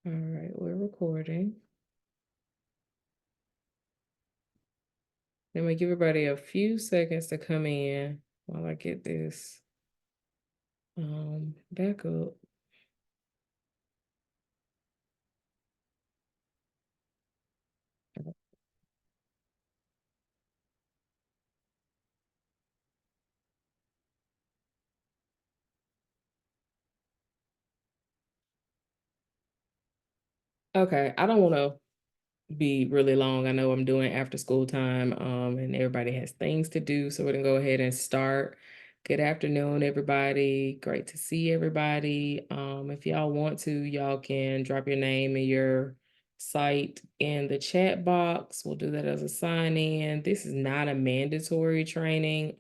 All right, we're recording. Then we give everybody a few seconds to come in while I get this back up. Okay, I don't want to be really long. I know I'm doing after school time, and everybody has things to do, so we're gonna go ahead and start. Good afternoon, everybody. Great to see everybody. If y'all want to, y'all can drop your name and your site in the chat box. We'll do that as a sign in. This is not a mandatory training,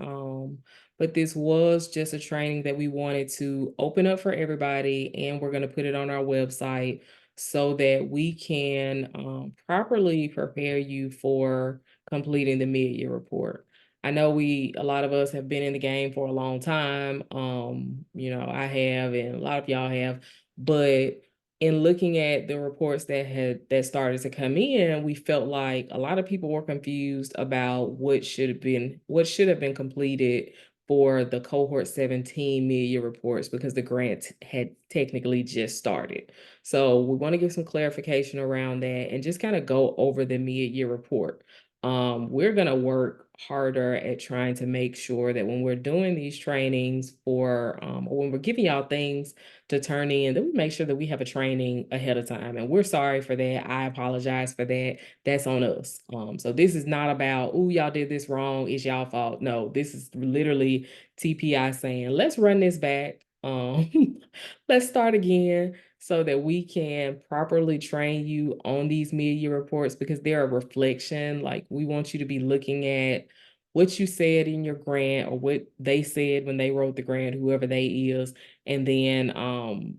but this was just a training that we wanted to open up for everybody, and we're gonna put it on our website so that we can properly prepare you for completing the mid-year report. I know a lot of us have been in the game for a long time. I have, and a lot of y'all have, but in looking at the reports that started to come in, we felt like a lot of people were confused about what should have been completed for the cohort 17 mid-year reports because the grant had technically just started. So we want to give some clarification around that and just kind of go over the mid-year report. We're going to work harder at trying to make sure that when we're doing these trainings or when we're giving y'all things to turn in, that we make sure that we have a training ahead of time. And we're sorry for that. I apologize for that. That's on us. So this is not about, oh, y'all did this wrong, it's y'all fault. No, this is literally TPI saying, let's run this back. Let's start again so that we can properly train you on these mid-year reports because they're a reflection. Like, we want you to be looking at what you said in your grant or what they said when they wrote the grant, whoever they is, and then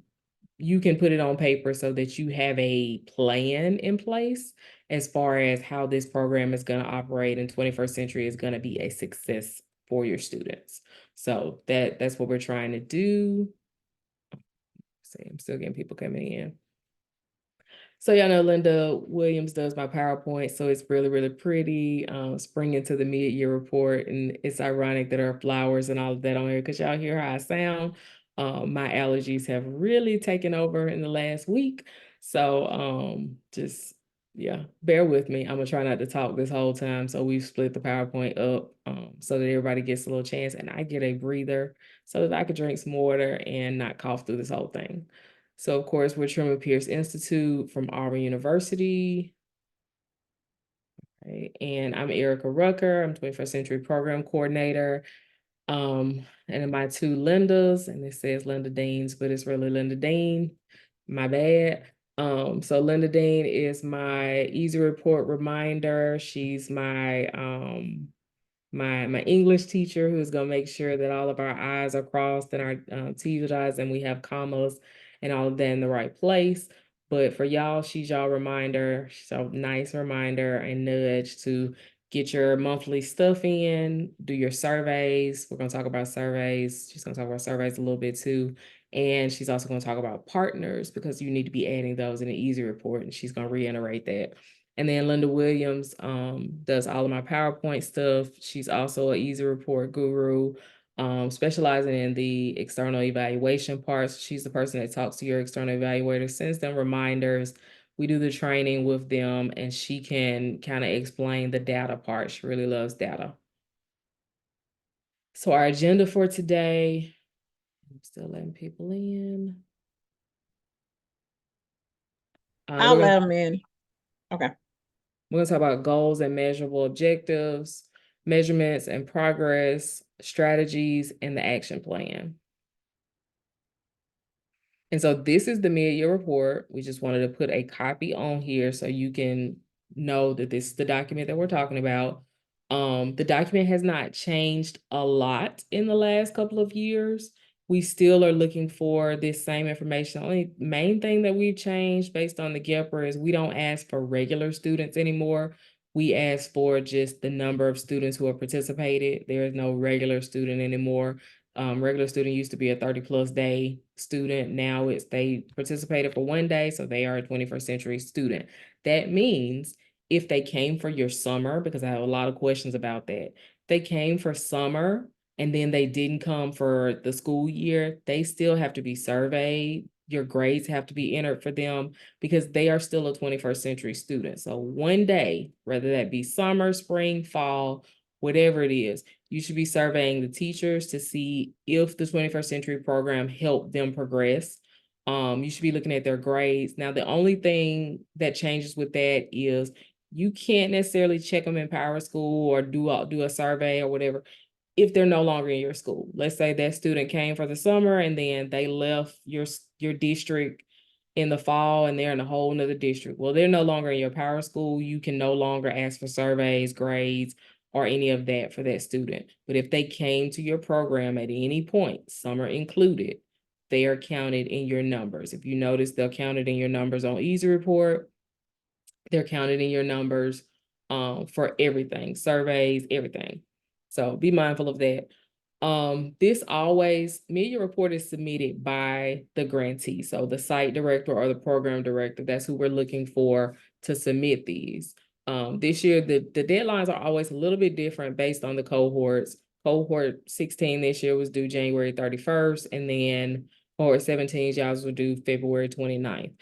you can put it on paper so that you have a plan in place as far as how this program is going to operate in 21st Century is going to be a success for your students. So that's what we're trying to do. See, I'm still getting people coming in. So y'all know Linda Williams does my PowerPoint, so it's really, really pretty. Spring into the mid-year report, and it's ironic that there are flowers and all of that on here because y'all hear how I sound. My allergies have really taken over in the last week. So just, yeah, bear with me. I'm gonna try not to talk this whole time. So we've split the PowerPoint up so that everybody gets a little chance and I get a breather so that I could drink some water and not cough through this whole thing. So, of course, we're Truman Pierce Institute from Auburn University. Right? And I'm Erica Rucker. I'm 21st Century Program Coordinator. And then my two Lindas, and it says Linda Deans, but it's really Linda Dean. My bad. So Linda Dean is my Easy Report reminder. She's my my English teacher who's going to make sure that all of our I's are crossed and our T's are dotted and we have commas and all of that in the right place. But for y'all, she's y'all reminder. She's a nice reminder and nudge to get your monthly stuff in, do your surveys. We're going to talk about surveys. She's going to talk about surveys a little bit too. And she's also going to talk about partners because you need to be adding those in an easy report. And she's going to reiterate that. And then Linda Williams does all of my PowerPoint stuff. She's also an Easy Report guru, specializing in the external evaluation parts. She's the person that talks to your external evaluator, sends them reminders. We do the training with them, and she can kind of explain the data part. She really loves data. So our agenda for today, I'm still letting people in. I'll let them in. Okay. We're going to talk about goals and measurable objectives, measurements and progress, strategies, and the action plan. And so this is the mid-year report. We just wanted to put a copy on here so you can know that this is the document that we're talking about. The document has not changed a lot in the last couple of years. We still are looking for this same information. The only main thing that we've changed based on the GEPR is we don't ask for regular students anymore. We ask for just the number of students who have participated. There is no regular student anymore. Regular student used to be a 30+ day student. Now they participated for 1 day, so they are a 21st century student. That means if they came for your summer, because I have a lot of questions about that, they came for summer and then they didn't come for the school year, they still have to be surveyed. Your grades have to be entered for them because they are still a 21st century student. So 1 day, whether that be summer, spring, fall, whatever it is, you should be surveying the teachers to see if the 21st century program helped them progress. You should be looking at their grades. Now, the only thing that changes with that is you can't necessarily check them in PowerSchool or do a survey or whatever if they're no longer in your school. Let's say that student came for the summer and then they left your district in the fall and they're in a whole nother district. Well, they're no longer in your PowerSchool. You can no longer ask for surveys, grades, or any of that for that student. But if they came to your program at any point, summer included, they are counted in your numbers. If you notice, they're counted in your numbers on Easy Report. They're counted in your numbers for everything, surveys, everything. So be mindful of that. This always, mid-year report is submitted by the grantee. So the site director or the program director, that's who we're looking for to submit these. This year, the deadlines are always a little bit different based on the cohorts. Cohort 16 this year was due January 31st, and then cohort 17, y'all will due February 29th.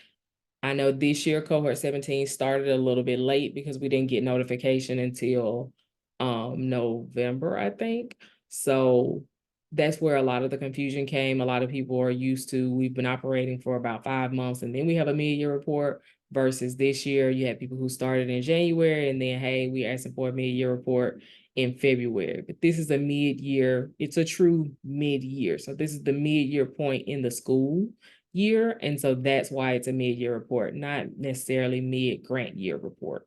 I know this year cohort 17 started a little bit late because we didn't get notification until November, I think. So that's where a lot of the confusion came. A lot of people are used to, we've been operating for about 5 months and then we have a mid-year report versus this year you had people who started in January and then, hey, we're asking for a mid-year report in February. But this is a mid-year, it's a true mid-year. So this is the mid-year point in the school year. And so that's why it's a mid-year report, not necessarily mid-grant year report.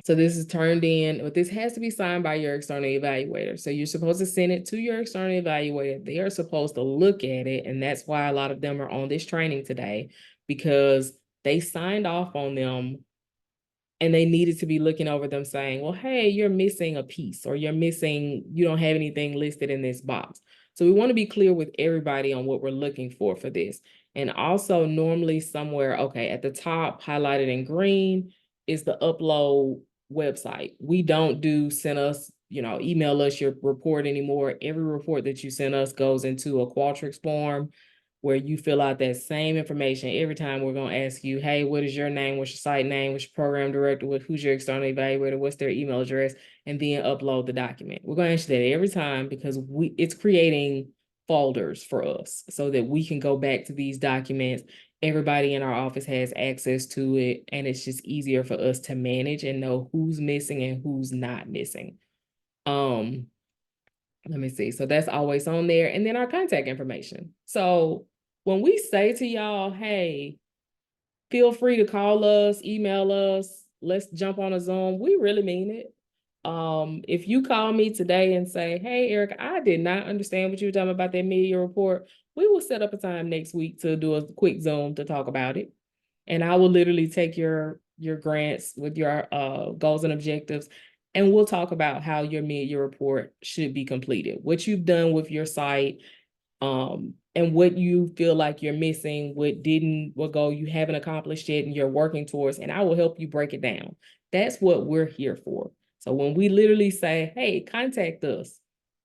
So this is turned in, but this has to be signed by your external evaluator. So you're supposed to send it to your external evaluator. They are supposed to look at it. And that's why a lot of them are on this training today, because they signed off on them and they needed to be looking over them saying, well, hey, you're missing a piece or you don't have anything listed in this box. So we want to be clear with everybody on what we're looking for this. And also normally somewhere, okay, at the top highlighted in green is the upload website. We don't do send us, email us your report anymore. Every report that you send us goes into a Qualtrics form where you fill out that same information every time. We're going to ask you, hey, what is your name? What's your site name? What's your program director? Who's your external evaluator? What's their email address? And then upload the document. We're going to ask you that every time because it's creating folders for us so that we can go back to these documents. Everybody in our office has access to it, and it's just easier for us to manage and know who's missing and who's not missing. Let me see. So that's always on there. And then our contact information. So when we say to y'all, hey, feel free to call us, email us, let's jump on a Zoom, we really mean it. If you call me today and say, hey, Erica, I did not understand what you were talking about that mid-year report, we will set up a time next week to do a quick Zoom to talk about it. And I will literally take your grants with your goals and objectives, and we'll talk about how your mid-year report should be completed, what you've done with your site, and what you feel like you're missing, what goal you haven't accomplished yet and you're working towards, and I will help you break it down. That's what we're here for. So when we literally say, hey, contact us,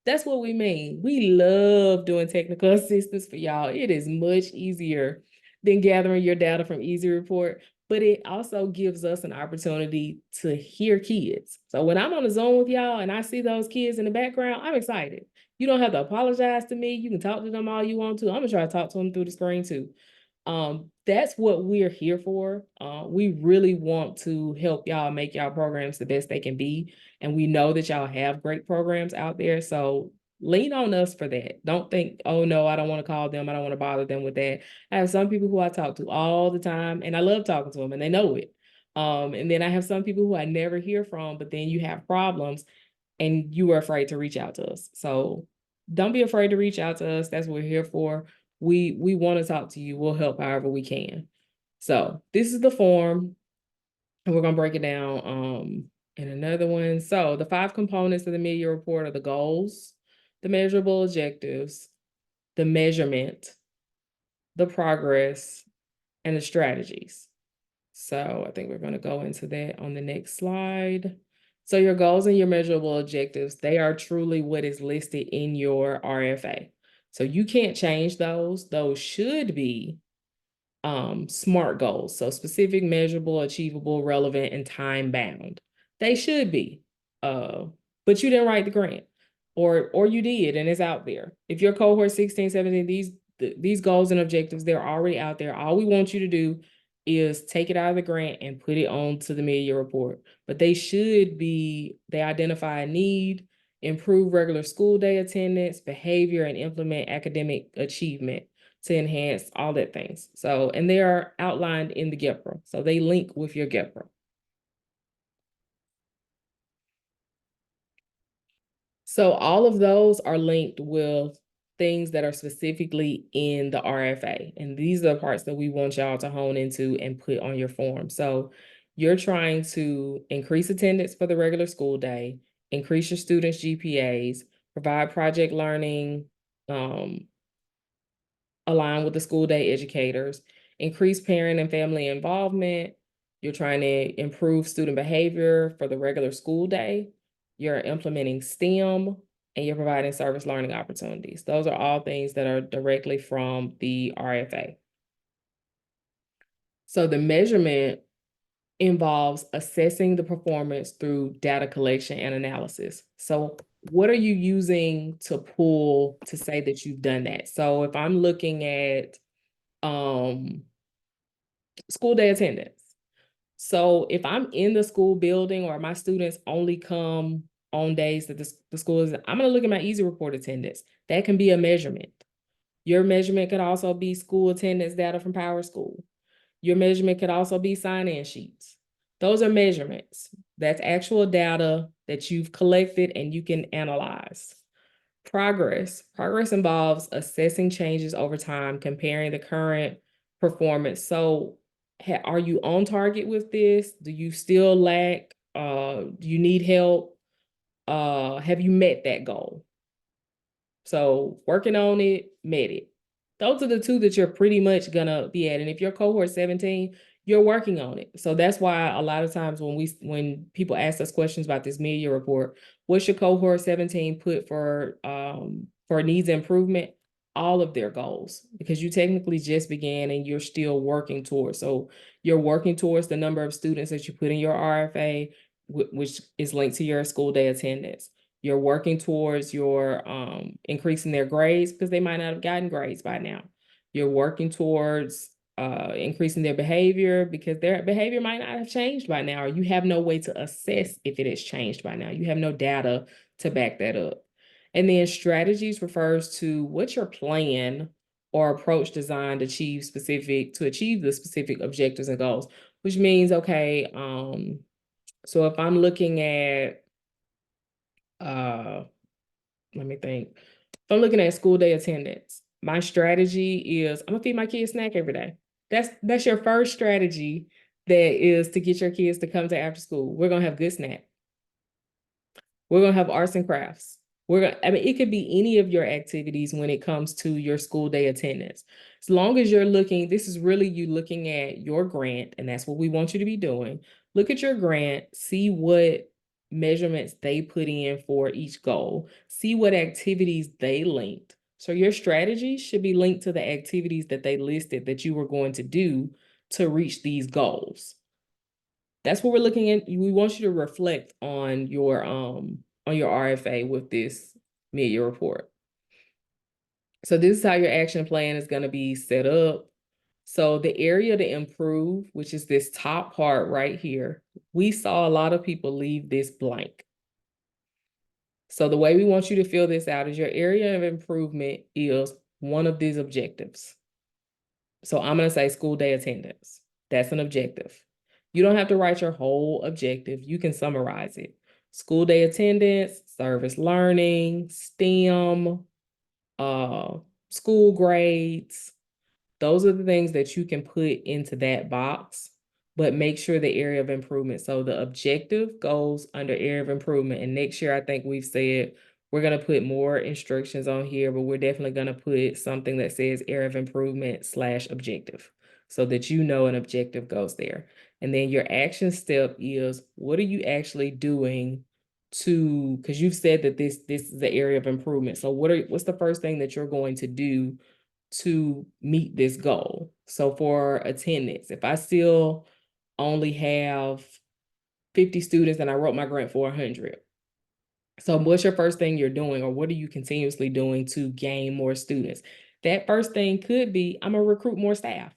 that's what we mean. We love doing technical assistance for y'all. It is much easier than gathering your data from Easy Report, but it also gives us an opportunity to hear kids. So when I'm on a Zoom with y'all and I see those kids in the background, I'm excited. You don't have to apologize to me. You can talk to them all you want to. I'm gonna try to talk to them through the screen too. That's what we're here for. We really want to help y'all make y'all programs the best they can be. And we know that y'all have great programs out there. So lean on us for that. Don't think, oh no, I don't want to call them. I don't want to bother them with that. I have some people who I talk to all the time and I love talking to them and they know it. And then I have some people who I never hear from, but then you have problems and you are afraid to reach out to us. So don't be afraid to reach out to us. That's what we're here for. We want to talk to you. We'll help however we can. So this is the form, and we're gonna break it down in another one. So the 5 components of the mid-year report are the goals, the measurable objectives, the measurement, the progress, and the strategies. So I think we're going to go into that on the next slide. So your goals and your measurable objectives, they are truly what is listed in your RFA. So you can't change those. Those should be SMART goals. So specific, measurable, achievable, relevant, and time bound. They should be. But you didn't write the grant. Or you did, and it's out there. If your cohort 16, 17, these goals and objectives, they're already out there. All we want you to do is take it out of the grant and put it onto the mid-year report. But they should be, they identify a need, improve regular school day attendance, behavior, and implement academic achievement to enhance all that things. So, and they are outlined in the GEPRA. So they link with your GEPRA. So all of those are linked with things that are specifically in the RFA. And these are the parts that we want y'all to hone into and put on your form. So you're trying to increase attendance for the regular school day, increase your students' GPAs, provide project learning, align with the school day educators, increase parent and family involvement. You're trying to improve student behavior for the regular school day. You're implementing STEM, and you're providing service learning opportunities. Those are all things that are directly from the RFA. So the measurement involves assessing the performance through data collection and analysis. So what are you using to pull to say that you've done that? So if I'm looking at school day attendance. So if I'm in the school building or my students only come on days that the school is, I'm going to look at my easy report attendance. That can be a measurement. Your measurement could also be school attendance data from Power School. Your measurement could also be sign-in sheets. Those are measurements. That's actual data that you've collected and you can analyze. Progress. Progress involves assessing changes over time, comparing the current performance. So are you on target with this? Do you still lack? Do you need help? Have you met that goal? So working on it, met it. Those are the two that you're pretty much gonna be at. And if you're cohort 17, you're working on it. So that's why a lot of times when people ask us questions about this mid-year report, what's your cohort 17 put for needs improvement? All of their goals, because you technically just began and you're still working towards. So you're working towards the number of students that you put in your RFA, which is linked to your school day attendance. You're working towards your increasing their grades because they might not have gotten grades by now. You're working towards increasing their behavior because their behavior might not have changed by now, or you have no way to assess if it has changed by now. You have no data to back that up. And then strategies refers to what's your plan or approach designed to achieve the specific objectives and goals, which means, okay, so if I'm looking at let me think. If I'm looking at school day attendance, my strategy is I'm gonna feed my kids snack every day. That's your first strategy, that is to get your kids to come to after school. We're gonna have good snack. We're gonna have arts and crafts. I mean, it could be any of your activities when it comes to your school day attendance. As long as you're looking, this is really you looking at your grant, and that's what we want you to be doing. Look at your grant, see what measurements they put in for each goal, see what activities they linked. So your strategy should be linked to the activities that they listed that you were going to do to reach these goals. That's what we're looking at. We want you to reflect on your RFA with this mid-year report. So this is how your action plan is going to be set up. So the area to improve, which is this top part right here, we saw a lot of people leave this blank. So the way we want you to fill this out is your area of improvement is one of these objectives. So I'm going to say school day attendance. That's an objective. You don't have to write your whole objective. You can summarize it. School day attendance, service learning, STEM, school grades. Those are the things that you can put into that box, but make sure the area of improvement. So the objective goes under area of improvement. And next year, I think we've said We're going to put more instructions on here, but we're definitely going to put something that says area of improvement / objective so that you know an objective goes there. And then your action step is, what are you actually doing to, because you've said that this is the area of improvement. So what's the first thing that you're going to do to meet this goal? So for attendance, if I still only have 50 students and I wrote my grant for 100. So what's your first thing you're doing, or what are you continuously doing to gain more students? That first thing could be, I'm gonna recruit more staff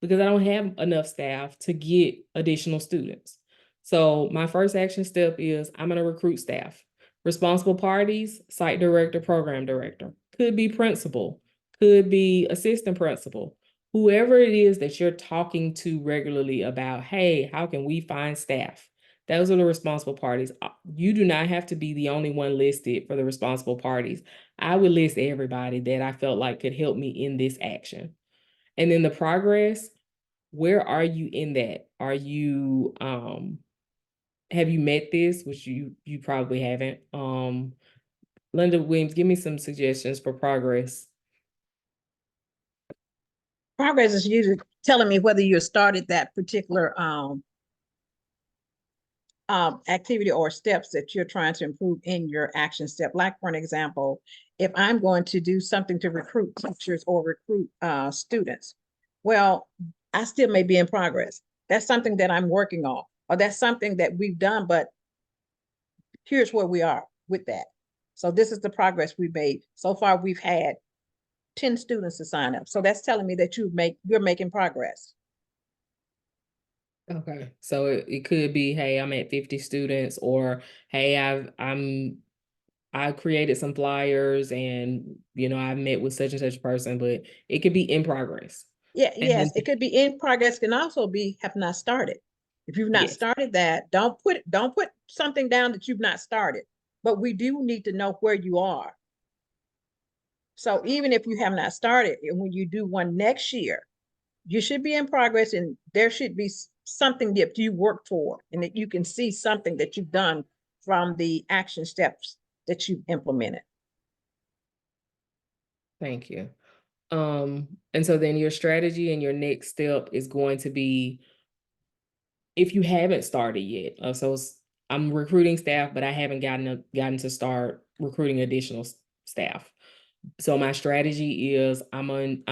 because I don't have enough staff to get additional students. So my first action step is I'm gonna recruit staff. Responsible parties, site director, program director, could be principal, could be assistant principal, whoever it is that you're talking to regularly about, hey, how can we find staff? Those are the responsible parties. You do not have to be the only one listed for the responsible parties. I would list everybody that I felt like could help me in this action. And then the progress, where are you in that? Are you, have you met this, which you probably haven't? Linda Williams, give me some suggestions for progress. Progress is usually telling me whether you started that particular activity or steps that you're trying to improve in your action step. Like for an example, if I'm going to do something to recruit teachers or recruit students, well, I still may be in progress. That's something that I'm working on, or that's something that we've done, but here's where we are with that. So this is the progress we've made. So far, we've had 10 students to sign up. So that's telling me that you're making progress. Okay. So it could be, hey, I'm at 50 students, or hey, I created some flyers and I've met with such and such person, but it could be in progress. Yeah, And yes, then it could be in progress, can also be have not started. If you've not yes. started that, don't put something down that you've not started. But we do need to know where you are. So even if you have not started, and when you do one next year, you should be in progress, and there should be something that you work for, and that you can see something that you've done from the action steps that you've implemented. Thank you. And so then your strategy and your next step is going to be, if you haven't started yet. I'm recruiting staff, but I haven't gotten to start recruiting additional staff. So my strategy is I'm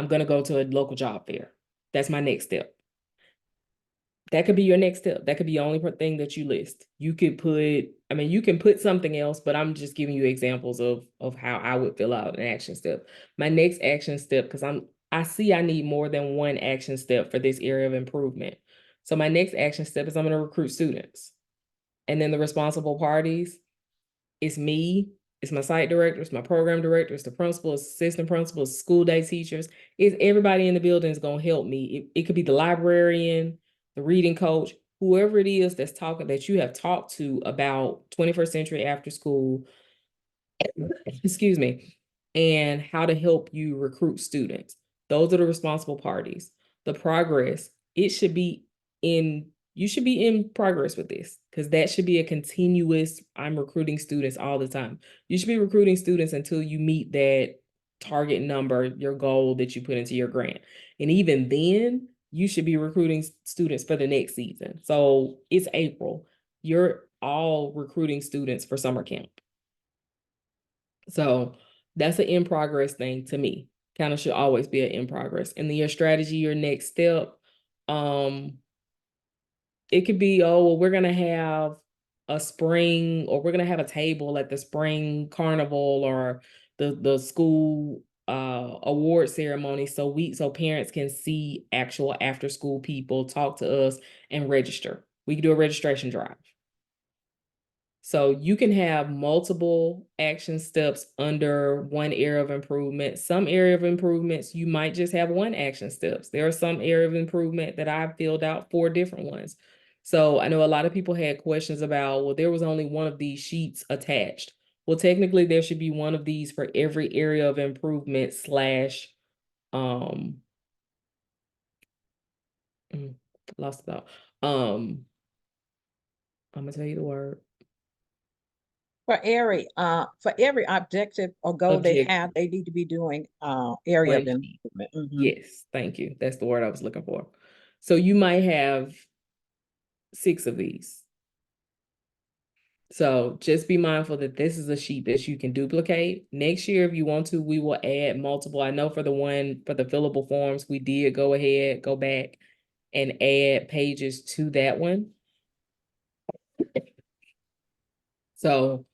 gonna go to a local job fair. That's my next step. That could be your next step. That could be the only thing that you list. You could put, I mean, you can put something else, but I'm just giving you examples of how I would fill out an action step. My next action step, because I see I need more than one action step for this area of improvement. So my next action step is I'm going to recruit students. And then the responsible parties, it's me, it's my site director, it's my program director, it's the principal, it's assistant principals, school day teachers. It's everybody in the building is going to help me. It could be the librarian, the reading coach, whoever it is that's talking, that you have talked to about 21st century after school, excuse me, and how to help you recruit students. Those are the responsible parties. The progress, it should be you should be in progress with this, because that should be a continuous, I'm recruiting students all the time. You should be recruiting students until you meet that target number, your goal that you put into your grant. And even then, you should be recruiting students for the next season. So it's April. You're all recruiting students for summer camp. So that's an in progress thing to me. Kind of should always be an in progress. And then your strategy, your next step, it could be, oh, well, we're gonna have a spring, or we're gonna have a table at the spring carnival or the school award ceremony, so parents can see actual after school people, talk to us, and register. We can do a registration drive. So you can have multiple action steps under one area of improvement. Some area of improvements, you might just have one action steps. There are some area of improvement that I've filled out 4 different ones. So I know a lot of people had questions about, well, there was only one of these sheets attached. Well, technically there should be one of these for every area of improvement slash, mm, lost it out. I'm gonna tell you the word. For every objective or goal they Objective. have, they need to be doing, area of One. improvement. Yes, thank you. That's the word I was looking for. So you might have 6 of these. So just be mindful that this is a sheet that you can duplicate. Next year, if you want to, we will add multiple. I know for the one for the fillable forms, we did go ahead, go back and add pages to that one. So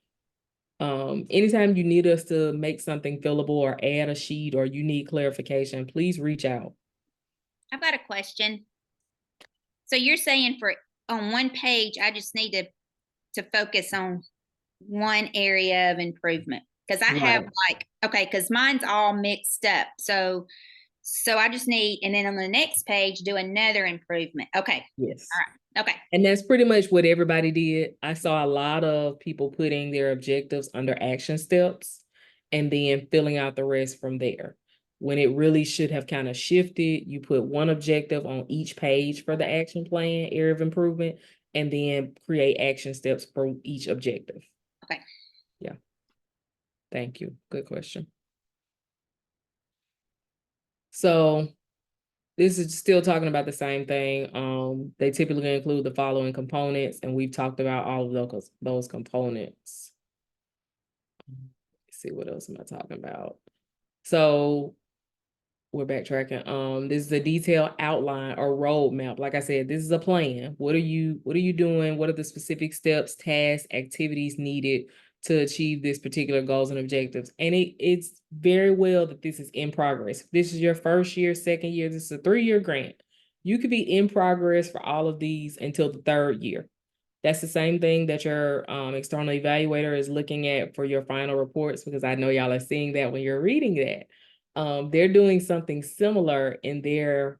anytime you need us to make something fillable or add a sheet or you need clarification, please reach out. I've got a question. So you're saying on one page, I just need to focus on one area of improvement? Because I have because mine's all mixed up. So I just need, and then on the next page, do another improvement. Okay. Yes. All right. Okay. And that's pretty much what everybody did. I saw a lot of people putting their objectives under action steps and then filling out the rest from there. When it really should have kind of shifted, you put one objective on each page for the action plan, area of improvement, and then create action steps for each objective. Okay. Yeah. Thank you. Good question. So this is still talking about the same thing. They typically include the following components, and we've talked about all of those components. Let's see, what else am I talking about? So we're backtracking. This is a detailed outline or roadmap. Like I said, this is a plan. What are you doing? What are the specific steps, tasks, activities needed to achieve this particular goals and objectives? And it's very well that this is in progress. If this is your first year, second year, this is a 3-year grant. You could be in progress for all of these until the 3rd year. That's the same thing that your external evaluator is looking at for your final reports, because I know y'all are seeing that when you're reading that. They're doing something similar in their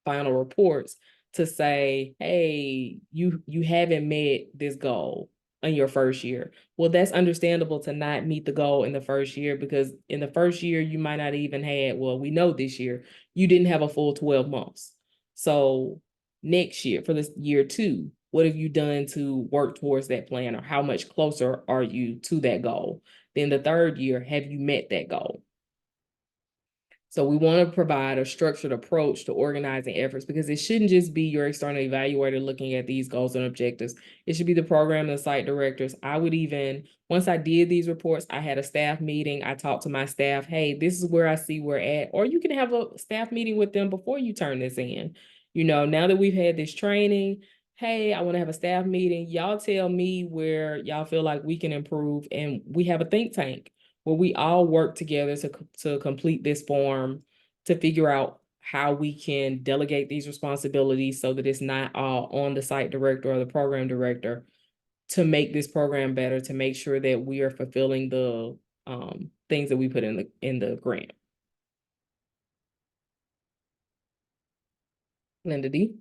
final reports to say, hey, you haven't met this goal in your first year. Well, that's understandable to not meet the goal in the first year, because in the first year, you might not even we know this year, you didn't have a full 12 months. So next year, for this year 2, what have you done to work towards that plan, or how much closer are you to that goal? Then the 3rd year, have you met that goal? So we want to provide a structured approach to organizing efforts, because it shouldn't just be your external evaluator looking at these goals and objectives. It should be the program and the site directors. I would even, once I did these reports, I had a staff meeting. I talked to my staff, hey, this is where I see we're at. Or you can have a staff meeting with them before you turn this in. Now that we've had this training, hey, I want to have a staff meeting. Y'all tell me where y'all feel like we can improve. And we have a think tank where we all work together to complete this form, to figure out how we can delegate these responsibilities so that it's not all on the site director or the program director, to make this program better, to make sure that we are fulfilling the things that we put in the grant. Linda D.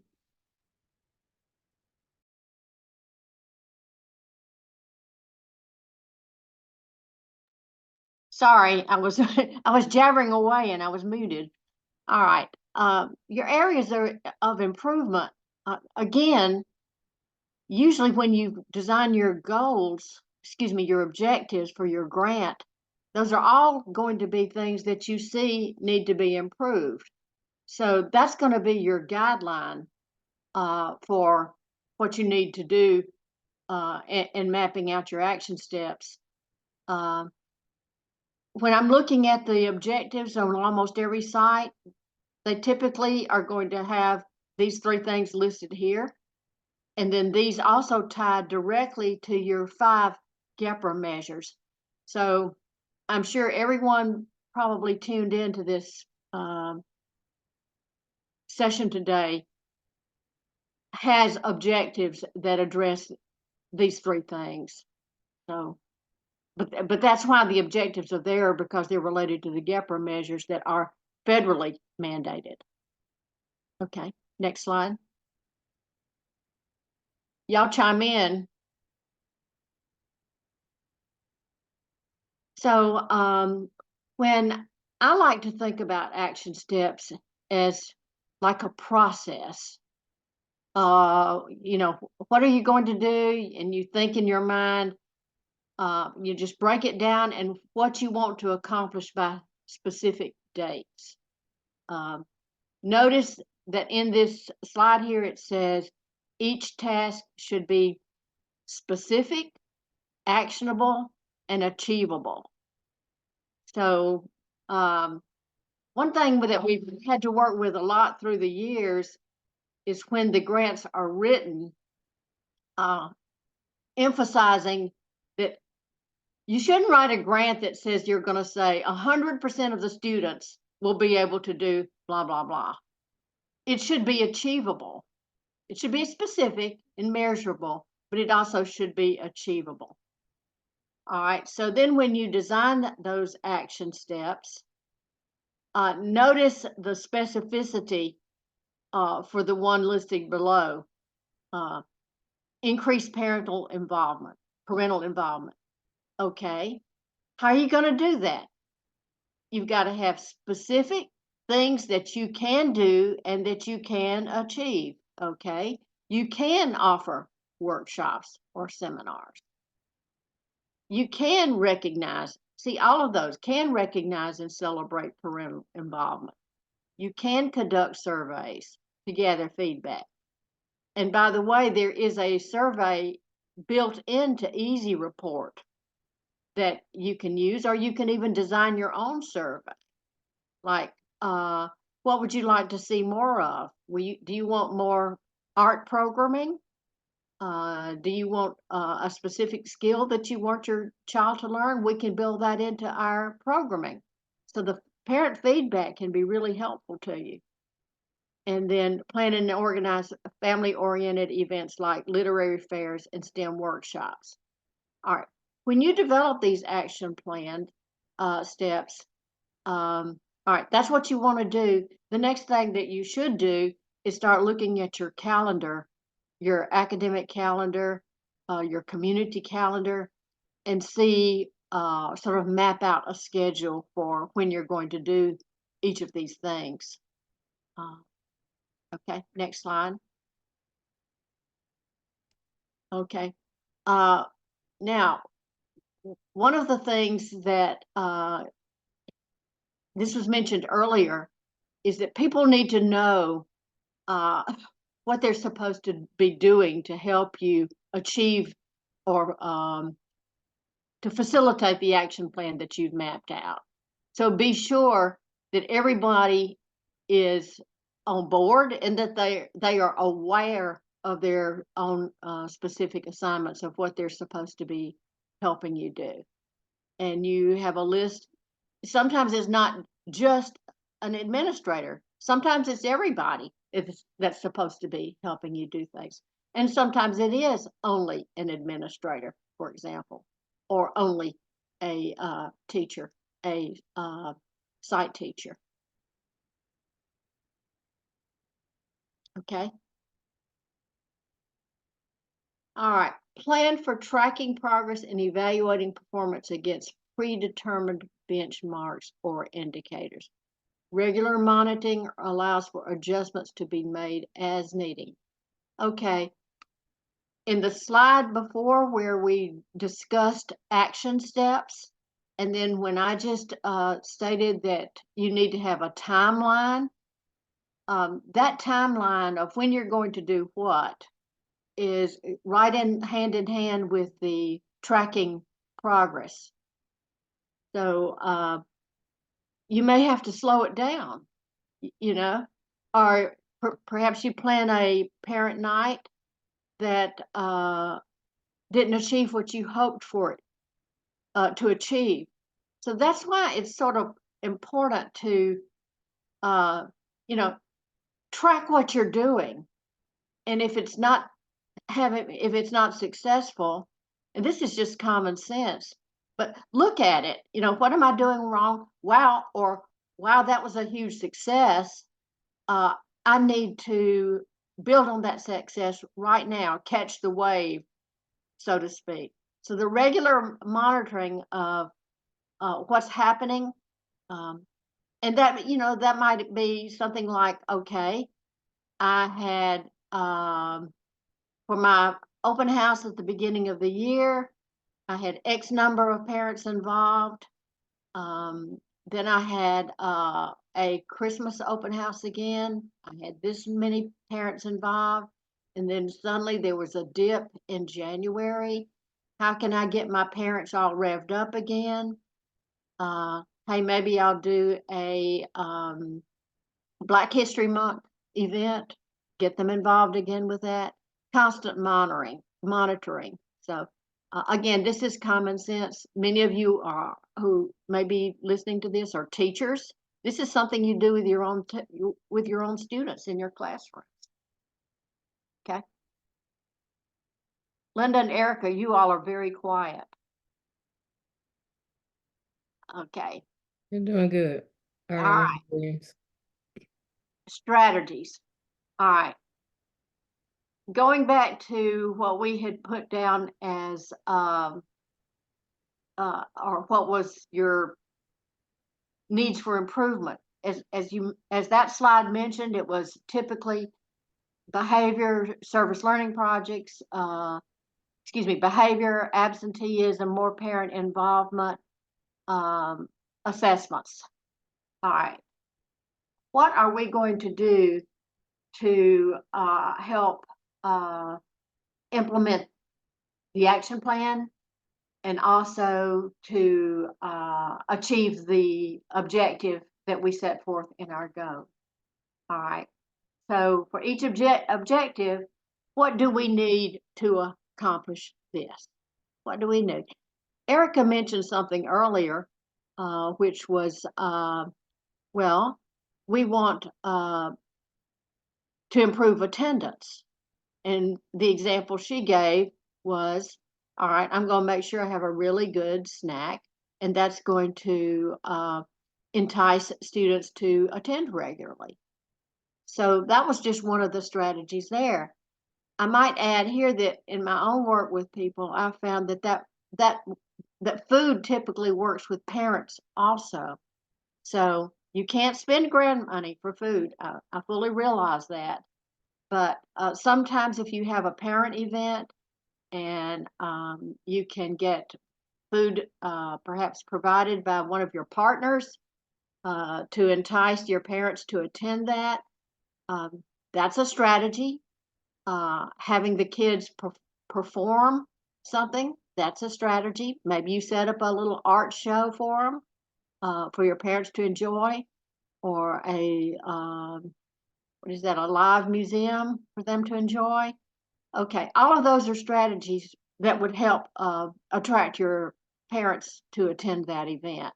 Sorry, I was I was jabbering away and I was muted. All right. Your areas of improvement, again, usually when you design your goals, your objectives for your grant, those are all going to be things that you see need to be improved. So that's going to be your guideline for what you need to do in mapping out your action steps. When I'm looking at the objectives on almost every site, they typically are going to have these 3 things listed here. And then these also tie directly to your 5 GEPRA measures. So I'm sure everyone probably tuned into this session today has objectives that address these 3 things. So But that's why the objectives are there, because they're related to the GEPRA measures that are federally mandated. Okay, next slide. Y'all chime in. So when I like to think about action steps as like a process, what are you going to do? And you think in your mind, You just break it down and what you want to accomplish by specific dates. Notice that in this slide here, it says each task should be specific, actionable, and achievable. So, one thing that we've had to work with a lot through the years is when the grants are written, emphasizing that you shouldn't write a grant that says you're going to say 100% of the students will be able to do blah, blah, blah. It should be achievable. It should be specific and measurable, but it also should be achievable. All right, so then when you design those action steps, notice the specificity for the one listed below. Increase parental involvement. Okay, how are you going to do that? You've got to have specific things that you can do and that you can achieve. Okay, you can offer workshops or seminars. You can recognize, see, all of those can recognize and celebrate parental involvement. You can conduct surveys to gather feedback. And by the way, there is a survey built into Easy Report that you can use, or you can even design your own survey. Like, what would you like to see more of? Do you want more art programming? Do you want a specific skill that you want your child to learn? We can build that into our programming. So the parent feedback can be really helpful to you. And then plan and organize family-oriented events like literary fairs and STEM workshops. All right. When you develop these action plan steps, all right, that's what you want to do. The next thing that you should do is start looking at your calendar, your academic calendar, your community calendar, and see, sort of map out a schedule for when you're going to do each of these things. Okay, next slide. Okay. Now, one of the things that this was mentioned earlier is that people need to know what they're supposed to be doing to help you achieve or to facilitate the action plan that you've mapped out. So be sure that everybody is on board and that they are aware of their own specific assignments of what they're supposed to be helping you do. And you have a list. Sometimes it's not just an administrator. Sometimes it's everybody that's supposed to be helping you do things. And sometimes it is only an administrator, for example, or only a teacher, a site teacher. Okay. All right. Plan for tracking progress and evaluating performance against predetermined benchmarks or indicators. Regular monitoring allows for adjustments to be made as needed. Okay. In the slide before where we discussed action steps, and then when I just stated that you need to have a timeline, that timeline of when you're going to do what is right hand in hand with the tracking progress. So you may have to slow it down, you know, or perhaps you plan a parent night that didn't achieve what you hoped for it to achieve. So that's why it's sort of important to, you know, track what you're doing. And if it's not successful, and this is just common sense, but look at it, you know, what am I doing wrong? Wow, or wow, that was a huge success. I need to build on that success right now, catch the wave, so to speak. So the regular monitoring of what's happening, and that, you know, that might be something like, okay, I had for my open house at the beginning of the year, I had X number of parents involved. Then I had a Christmas open house again. I had this many parents involved. And then suddenly there was a dip in January. How can I get my parents all revved up again? Hey, maybe I'll do a Black History Month event, get them involved again with that. Constant monitoring. So again, this is common sense. Many of you who may be listening to this are teachers. This is something you do with your own students in your classroom. Okay. Linda and Erica, you all are very quiet. Okay. You're doing good. All All right, right. Ms. Williams. Strategies. All right. Going back to what we had put down as or what was your needs for improvement. As that slide mentioned, it was typically behavior, service learning projects, behavior, absenteeism, more parent involvement, assessments. All right. What are we going to do to help implement the action plan and also to achieve the objective that we set forth in our goal? All right. So for each objective, what do we need to accomplish this? What do we need? Erica mentioned something earlier, which was, well, we want to improve attendance. And the example she gave was, all right, I'm going to make sure I have a really good snack, and that's going to entice students to attend regularly. So that was just one of the strategies there. I might add here that in my own work with people, I found that food typically works with parents also. So you can't spend grant money for food. I fully realize that. But sometimes if you have a parent event and you can get food perhaps provided by one of your partners to entice your parents to attend that, that's a strategy. Having the kids perform something, that's a strategy. Maybe you set up a little art show for them, for your parents to enjoy, or a live museum for them to enjoy. Okay, all of those are strategies that would help attract your parents to attend that event.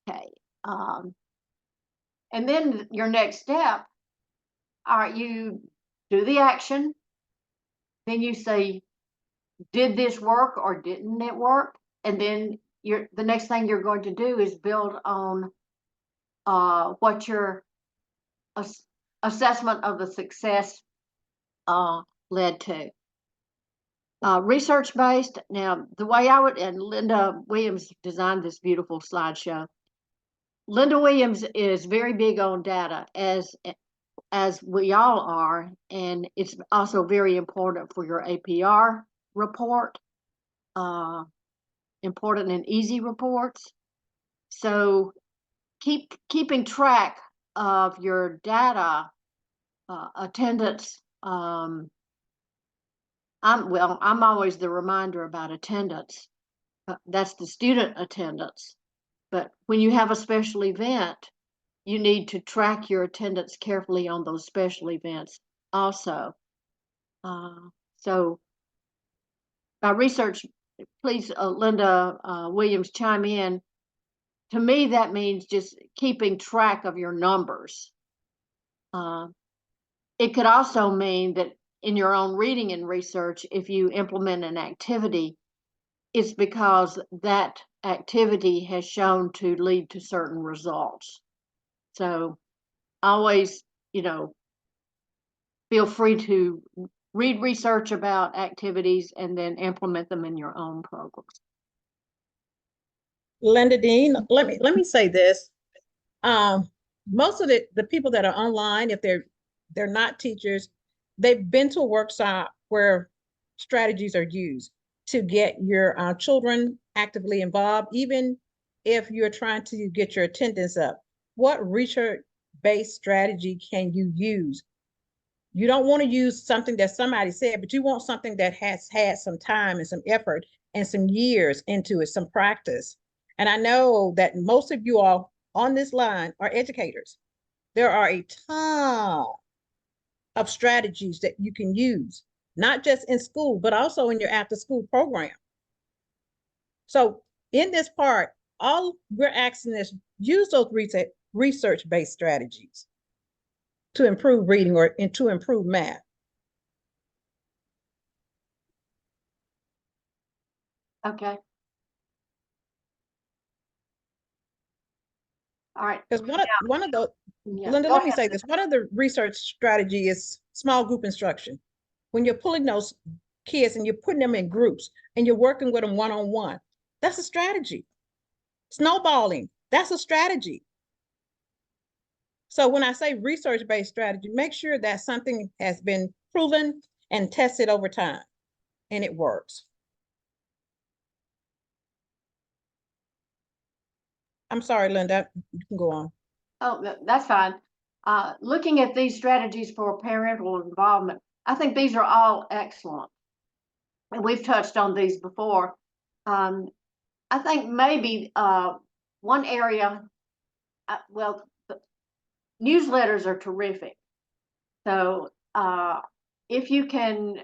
Okay, and then your next step, all right, you do the action, then you say, did this work or didn't it work? And then the next thing you're going to do is build on what your assessment of the success led to. Research-based, now the way and Linda Williams designed this beautiful slideshow. Linda Williams is very big on data, as we all are, and it's also very important for your APR report, important and easy reports. So keeping track of your data, attendance. I'm always the reminder about attendance. That's the student attendance. But when you have a special event, you need to track your attendance carefully on those special events also. So by research, please, Linda Williams, chime in. To me, that means just keeping track of your numbers. It could also mean that in your own reading and research, if you implement an activity, it's because that activity has shown to lead to certain results. So always, feel free to read research about activities and then implement them in your own programs. Linda Dean, let me say this. Most of the people that are online, if they're not teachers, they've been to a workshop where strategies are used. to get your children actively involved, even if you're trying to get your attendance up? What research-based strategy can you use? You don't want to use something that somebody said, but you want something that has had some time and some effort and some years into it, some practice. And I know that most of you all on this line are educators. There are a ton of strategies that you can use, not just in school, but also in your after school program. So in this part, all we're asking is use those research-based strategies to improve reading and to improve math. Okay. All right. Because one of the, Yeah, Linda, go let me ahead. say this. One of the research strategy is small group instruction. When you're pulling those kids and you're putting them in groups and you're working with them one-on-one, that's a strategy. Snowballing, that's a strategy. So when I say research-based strategy, make sure that something has been proven and tested over time and it works. I'm sorry, Linda, you can go on. Oh, that's fine. Looking at these strategies for parental involvement, I think these are all excellent. And we've touched on these before. I think maybe one area, well, newsletters are terrific. So if you can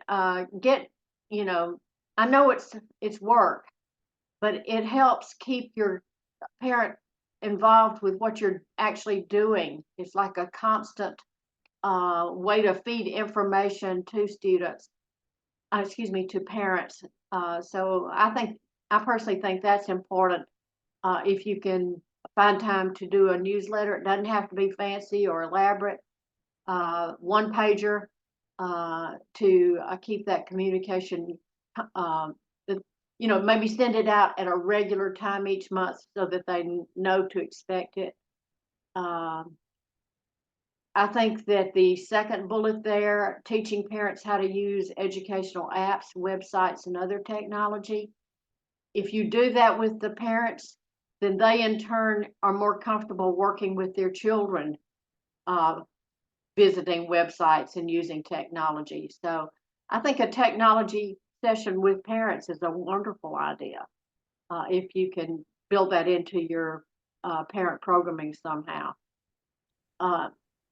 get, you know, I know it's work, but it helps keep your parent involved with what you're actually doing. It's like a constant way to feed information to students, excuse me, to parents. So I personally think that's important. If you can find time to do a newsletter, it doesn't have to be fancy or elaborate. One pager to keep that communication, you know, maybe send it out at a regular time each month so that they know to expect it. I think that the second bullet there, teaching parents how to use educational apps, websites, and other technology. If you do that with the parents, then they in turn are more comfortable working with their children, visiting websites and using technology. So I think a technology session with parents is a wonderful idea. If you can build that into your parent programming somehow.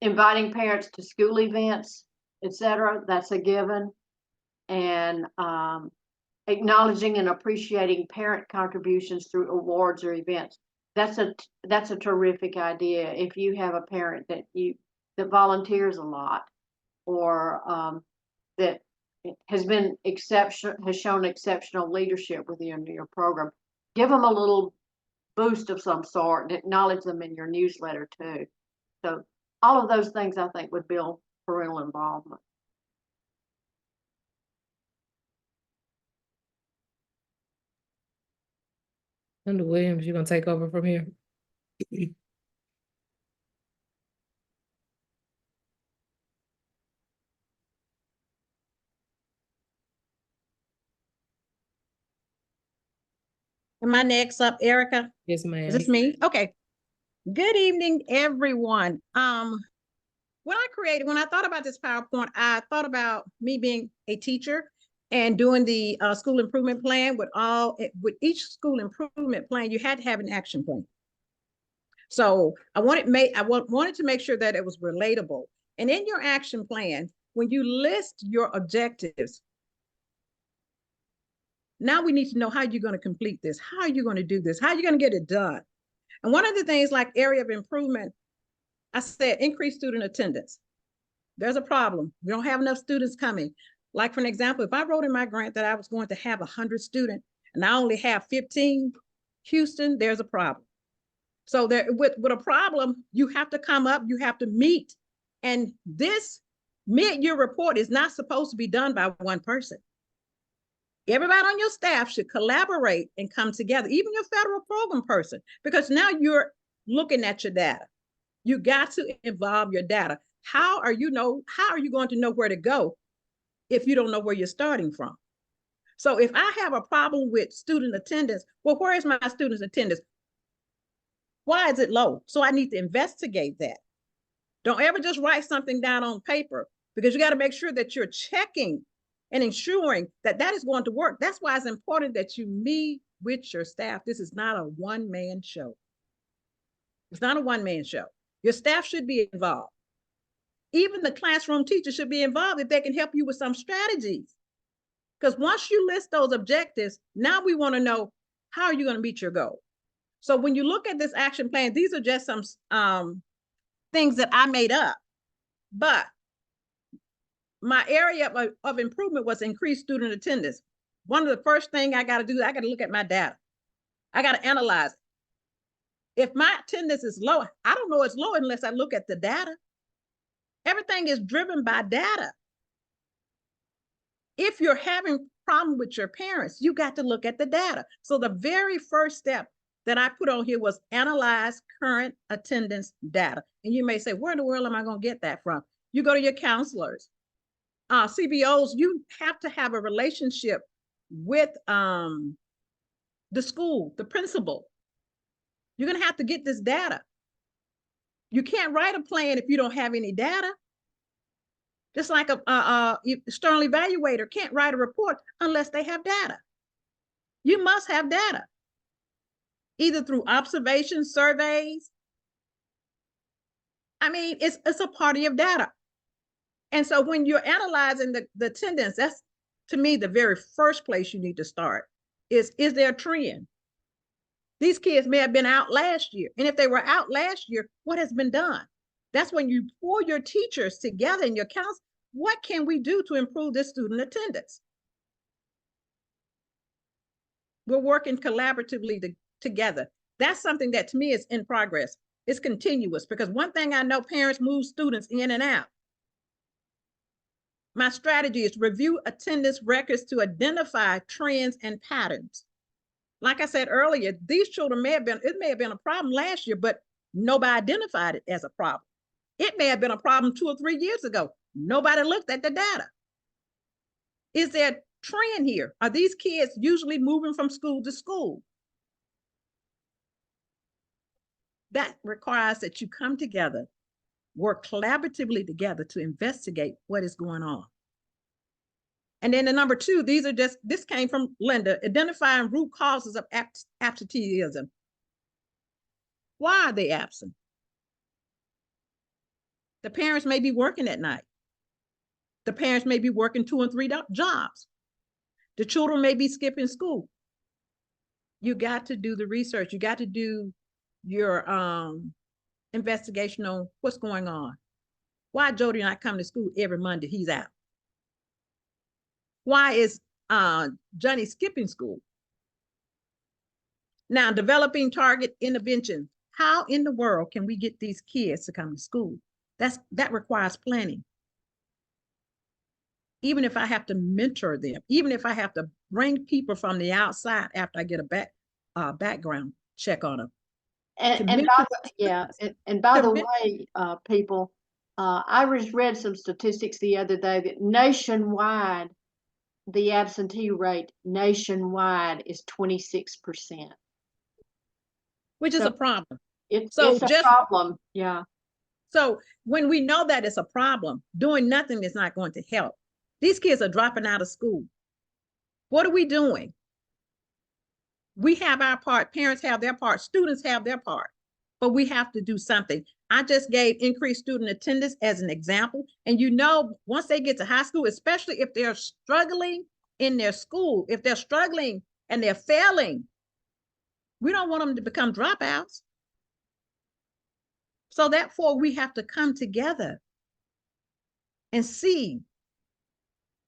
Inviting parents to school events, etc., that's a given. And acknowledging and appreciating parent contributions through awards or events. That's a terrific idea. If you have a parent that volunteers a lot, or that has shown exceptional leadership within your program, give them a little boost of some sort and acknowledge them in your newsletter too. So all of those things I think would build parental involvement. Linda Williams, you gonna take over from here? Am I next up, Erica? Yes, Is ma'am. this me? Okay. Good evening, everyone. When I thought about this PowerPoint, I thought about me being a teacher and doing the school improvement plan with each school improvement plan, you had to have an action plan. So I wanted to make sure that it was relatable. And in your action plan, when you list your objectives, now we need to know how you're going to complete this. How are you going to do this? How are you going to get it done? And one of the things like area of improvement, I said, increase student attendance. There's a problem. We don't have enough students coming. Like for an example, if I wrote in my grant that I was going to have 100 students and I only have 15, Houston, there's a problem. So there, with a problem, you have to come up, you have to meet. And this mid-year report is not supposed to be done by one person. Everybody on your staff should collaborate and come together, even your federal program person, because now you're looking at your data. You got to involve your data. How are you going to know where to go if you don't know where you're starting from? So if I have a problem with student attendance, well, where is my students' attendance? Why is it low? So I need to investigate that. Don't ever just write something down on paper, because you got to make sure that you're checking and ensuring that that is going to work. That's why it's important that you meet with your staff. This is not a one-man show. It's not a one-man show. Your staff should be involved. Even the classroom teacher should be involved if they can help you with some strategies. Because once you list those objectives, now we want to know, how are you going to meet your goal? So when you look at this action plan, these are just some things that I made up. But my area of improvement was increased student attendance. One of the first things I got to do, I got to look at my data. I got to analyze it. If my attendance is low, I don't know it's low unless I look at the data. Everything is driven by data. If you're having problem with your parents, you got to look at the data. So the very first step that I put on here was analyze current attendance data. And you may say, where in the world am I going to get that from? You go to your counselors. CBOs, you have to have a relationship with the school, the principal. You're going to have to get this data. You can't write a plan if you don't have any data. Just like a external evaluator can't write a report unless they have data. You must have data, either through observation, surveys. I mean, it's a party of data. And so when you're analyzing the attendance, that's, to me, the very first place you need to start is there a trend? These kids may have been out last year. And if they were out last year, what has been done? That's when you pull your teachers together and your counselors. What can we do to improve this student attendance? We're working collaboratively together. That's something that to me is in progress. It's continuous, because one thing I know, parents move students in and out. My strategy is review attendance records to identify trends and patterns. Like I said earlier, these children it may have been a problem last year, but nobody identified it as a problem. It may have been a problem 2 or 3 years ago. Nobody looked at the data. Is there a trend here? Are these kids usually moving from school to school? That requires that you come together, work collaboratively together to investigate what is going on. And then the number 2, this came from Linda, identifying root causes of absenteeism. Why are they absent? The parents may be working at night. The parents may be working 2 and 3 jobs. The children may be skipping school. You got to do the research. You got to do your investigation on what's going on. Why Jody not coming to school every Monday? He's out. Why is Johnny skipping school? Now, developing target intervention. How in the world can we get these kids to come to school? That requires planning. Even if I have to mentor them, even if I have to bring people from the outside after I get a background check on them. And by the way, people, I read some statistics the other day that nationwide, the absentee rate nationwide is 26%. Which is a problem. It's a problem, yeah. So when we know that it's a problem, doing nothing is not going to help. These kids are dropping out of school. What are we doing? We have our part, parents have their part, students have their part, but we have to do something. I just gave increased student attendance as an example. And you know, once they get to high school, especially if they're struggling in their school, if they're struggling and they're failing, we don't want them to become dropouts. So therefore, we have to come together and see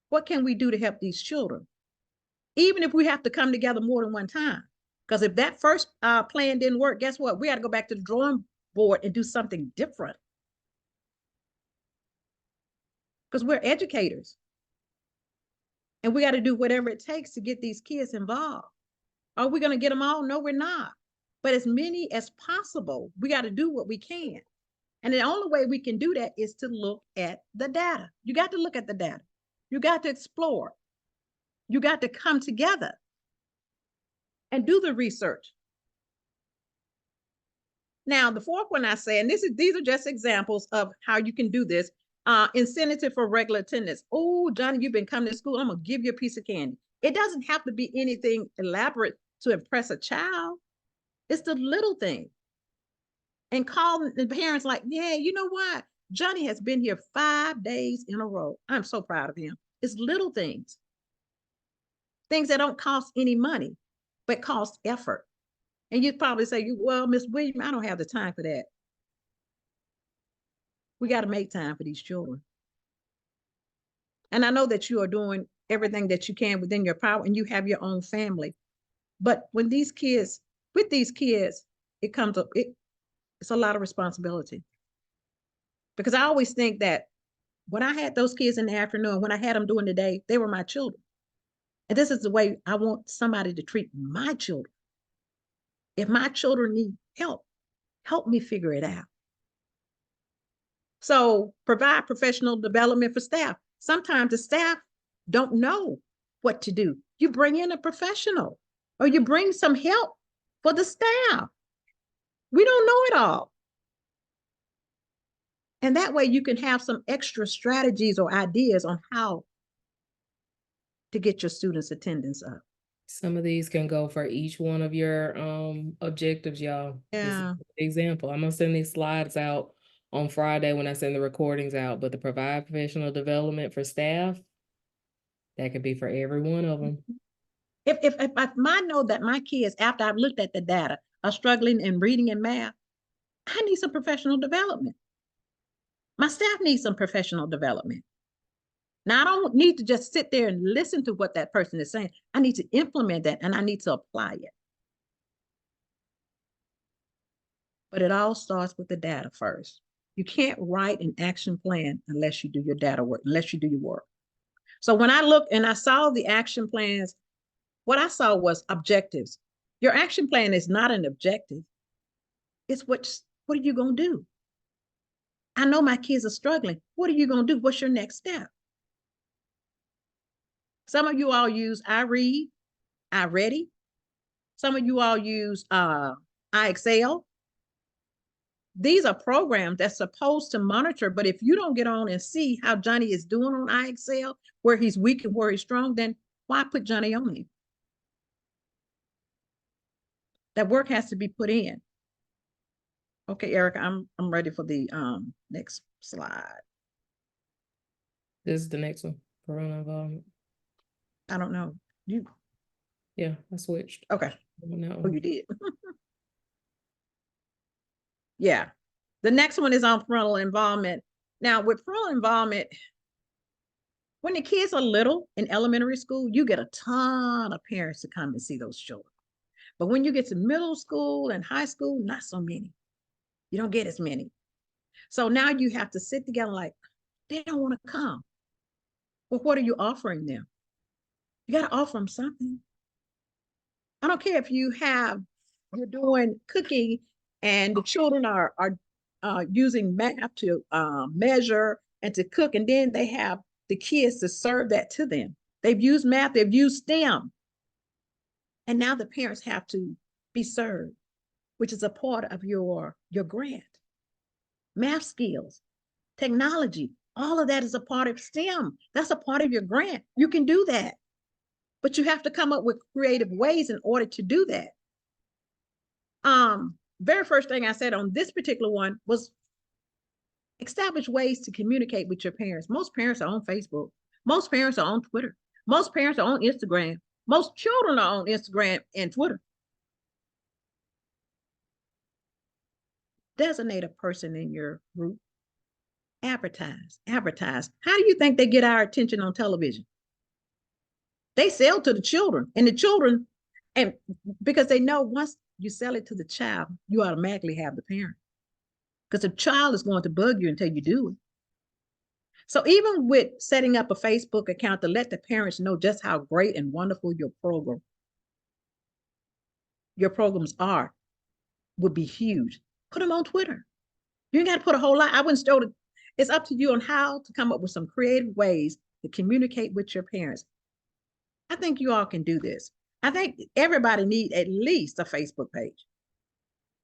what can we do to help these children, even if we have to come together more than one time. Because if that first plan didn't work, guess what? We got to go back to the drawing board and do something different. Because we're educators. And we got to do whatever it takes to get these kids involved. Are we going to get them all? No, we're not. But as many as possible, we got to do what we can. And the only way we can do that is to look at the data. You got to look at the data. You got to explore. You got to come together and do the research. Now, the fourth one I say, and these are just examples of how you can do this. Incentive for regular attendance. Oh, Johnny, you've been coming to school. I'm gonna give you a piece of candy. It doesn't have to be anything elaborate to impress a child. It's the little thing. And call the parents like, yeah, you know what? Johnny has been here 5 days in a row. I'm so proud of him. It's little things. Things that don't cost any money, but cost effort. And you'd probably say, well, Miss Williams, I don't have the time for that. We got to make time for these children. And I know that you are doing everything that you can within your power and you have your own family. But when these kids, with these kids, it comes up, it's a lot of responsibility. Because I always think that when I had those kids in the afternoon, when I had them during the day, they were my children. And this is the way I want somebody to treat my children. If my children need help, help me figure it out. So provide professional development for staff. Sometimes the staff don't know what to do. You bring in a professional or you bring some help for the staff. We don't know it all. And that way you can have some extra strategies or ideas on how to get your students' attendance up. Some of these can go for each one of your objectives, y'all. This is Yeah. an example. I'm gonna send these slides out on Friday when I send the recordings out, but to provide professional development for staff, that could be for every one of them. If I know that my kids, after I've looked at the data, are struggling in reading and math, I need some professional development. My staff needs some professional development. Now, I don't need to just sit there and listen to what that person is saying. I need to implement that and I need to apply it. But it all starts with the data first. You can't write an action plan unless you do your data work, unless you do your work. So when I looked and I saw the action plans, what I saw was objectives. Your action plan is not an objective. It's what are you going to do? I know my kids are struggling. What are you going to do? What's your next step? Some of you all use iRead, iReady. Some of you all use iExcel. These are programs that's supposed to monitor, but if you don't get on and see how Johnny is doing on iExcel, where he's weak and where he's strong, then why put Johnny on it? That work has to be put in. Okay, Erica, I'm ready for the next slide. This is the next one. Corona involvement. I don't know. Yeah, I switched. Okay. No. Oh, you did. Yeah. The next one is on parental involvement. Now, with parental involvement, when the kids are little in elementary school, you get a ton of parents to come and see those children. But when you get to middle school and high school, not so many. You don't get as many. So now you have to sit together like, they don't want to come. Well, what are you offering them? You got to offer them something. I don't care if you're doing cooking and the children are using math to measure and to cook, and then they have the kids to serve that to them. They've used math, they've used STEM. And now the parents have to be served, which is a part of your grant. Math skills, technology, all of that is a part of STEM. That's a part of your grant. You can do that. But you have to come up with creative ways in order to do that. Very first thing I said on this particular one was establish ways to communicate with your parents. Most parents are on Facebook. Most parents are on Twitter. Most parents are on Instagram. Most children are on Instagram and Twitter. Designate a person in your group. Advertise. How do you think they get our attention on television? They sell to the children, and the children, and because they know once you sell it to the child, you automatically have the parent. Because the child is going to bug you until you do it. So even with setting up a Facebook account to let the parents know just how great and wonderful your programs are, would be huge. Put them on Twitter. You ain't got to put a whole lot. I wouldn't start it. It's up to you on how to come up with some creative ways to communicate with your parents. I think you all can do this. I think everybody need at least a Facebook page.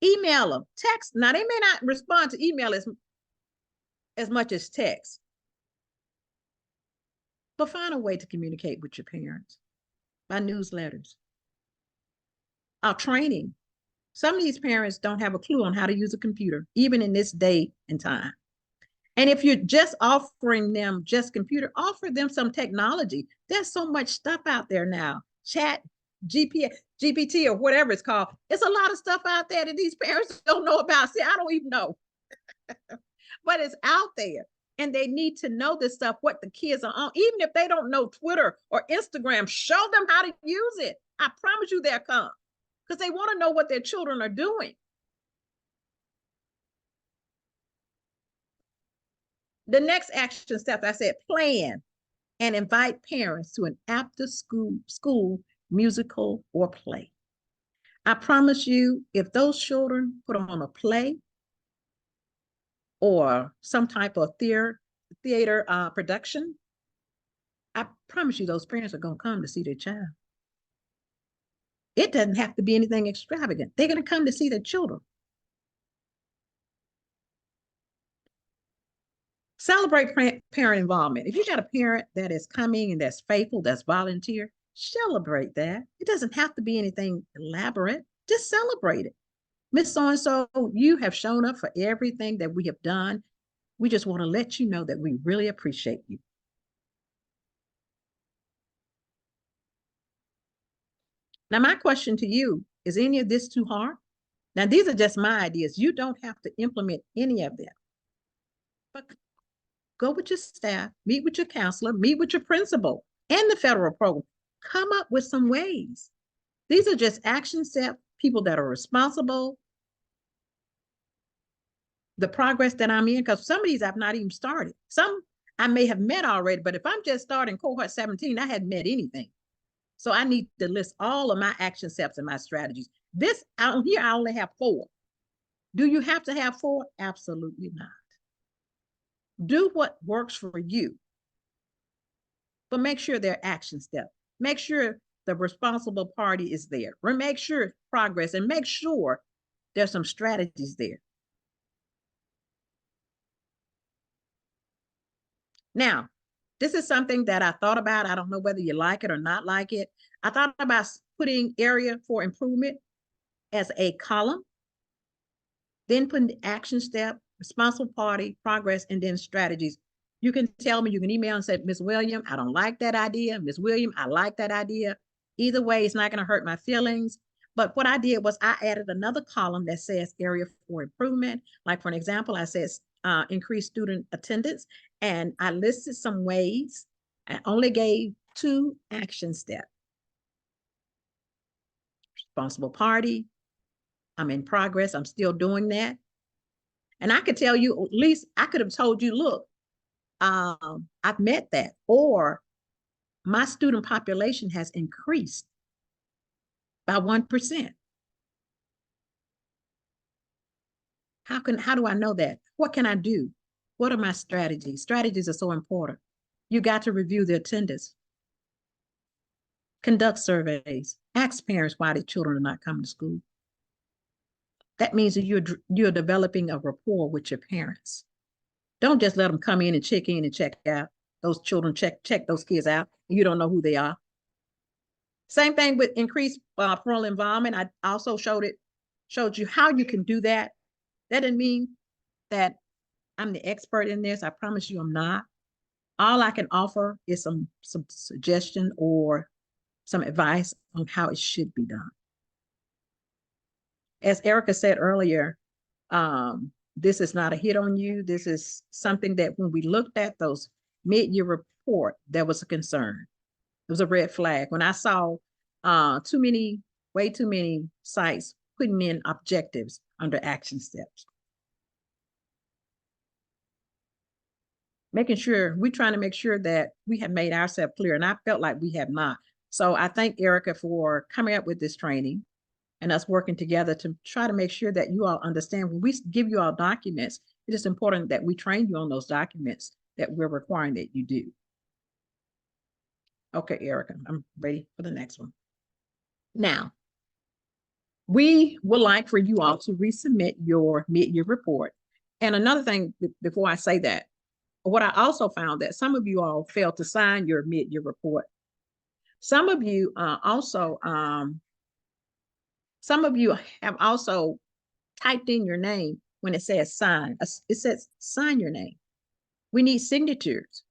Email them, text. Now they may not respond to email as much as text, but find a way to communicate with your parents by newsletters, training. Some of these parents don't have a clue on how to use a computer, even in this day and time. And if you're just offering them just computer, offer them some technology. There's so much stuff out there now. Chat, GPT, or whatever it's called. It's a lot of stuff out there that these parents don't know about. See, I don't even know. But it's out there. And they need to know this stuff, what the kids are on. Even if they don't know Twitter or Instagram, show them how to use it. I promise you they'll come. Because they want to know what their children are doing. The next action step, I said, plan and invite parents to an after school musical or play. I promise you, if those children put on a play or some type of theater production, I promise you those parents are going to come to see their child. It doesn't have to be anything extravagant. They're going to come to see their children. Celebrate parent involvement. If you got a parent that is coming and that's faithful, that's volunteer, celebrate that. It doesn't have to be anything elaborate. Just celebrate it. Miss So-and-so, you have shown up for everything that we have done. We just want to let you know that we really appreciate you. Now, my question to you, is any of this too hard? Now, these are just my ideas. You don't have to implement any of them. But go with your staff, meet with your counselor, meet with your principal and the federal program. Come up with some ways. These are just action steps, people that are responsible. The progress that I'm in, because some of these I've not even started. Some I may have met already, but if I'm just starting cohort 17, I hadn't met anything. So I need to list all of my action steps and my strategies. This out here, I only have 4. Do you have to have 4? Absolutely not. Do what works for you, but make sure they're action steps. Make sure the responsible party is there. Or make sure progress, and make sure there's some strategies there. Now, this is something that I thought about. I don't know whether you like it or not like it. I thought about putting area for improvement as a column, then putting the action step, responsible party, progress, and then strategies. You can tell me, you can email and say, Ms. William, I don't like that idea. Ms. William, I like that idea. Either way, it's not going to hurt my feelings. But what I did was I added another column that says area for improvement. Like for an example, I said increase student attendance, and I listed some ways. I only gave 2 action steps. Responsible party, I'm in progress, I'm still doing that. And I could tell you, at least I could have told you, look, I've met that, or my student population has increased by 1%. How do I know that? What can I do? What are my strategies? Strategies are so important. You got to review the attendance, conduct surveys, ask parents why their children are not coming to school. That means that you're developing a rapport with your parents. Don't just let them come in and check out. Those children check those kids out, and you don't know who they are. Same thing with increased parental involvement. I also showed you how you can do that. That didn't mean that I'm the expert in this. I promise you I'm not. All I can offer is some suggestion or some advice on how it should be done. As Erica said earlier, this is not a hit on you. This is something that when we looked at those mid-year report, there was a concern. It was a red flag. When I saw way too many sites putting in objectives under action steps. We're trying to make sure that we have made ourselves clear, and I felt like we have not. So I thank Erica for coming up with this training and us working together to try to make sure that you all understand when we give you all documents, it is important that we train you on those documents that we're requiring that you do. Okay, Erica, I'm ready for the next one. Now, we would like for you all to resubmit your mid-year report. And another thing, before I say that, what I also found that some of you all failed to sign your mid-year report. Some of you some of you have also typed in your name when it says sign. It says sign your name. We need signatures.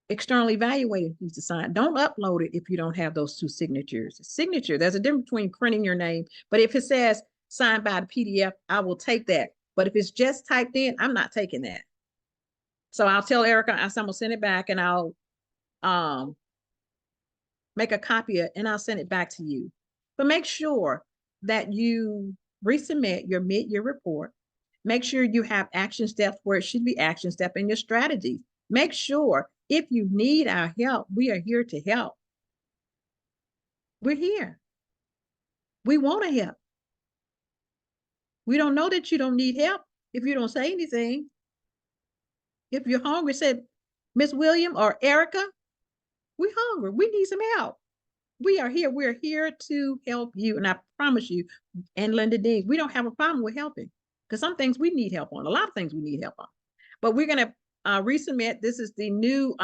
External evaluator needs to sign. Don't upload it if you don't have those two signatures. Signature, there's a difference between printing your name, but if it says signed by the PDF, I will take that. But if it's just typed in, I'm not taking that. So I'll tell Erica, I'm gonna send it back and I'll make a copy of it and I'll send it back to you. But make sure that you resubmit your mid-year report. Make sure you have action steps where it should be action step in your strategies. Make sure if you need our help, we are here to help. We're here. We want to help. We don't know that you don't need help if you don't say anything. If you're hungry, said Miss William or Erica, we're hungry. We need some help. We are here. We're here to help you. And I promise you, and Linda Dean, we don't have a problem with helping because some things we need help on. A lot of things we need help on. But we're going to resubmit. This is the new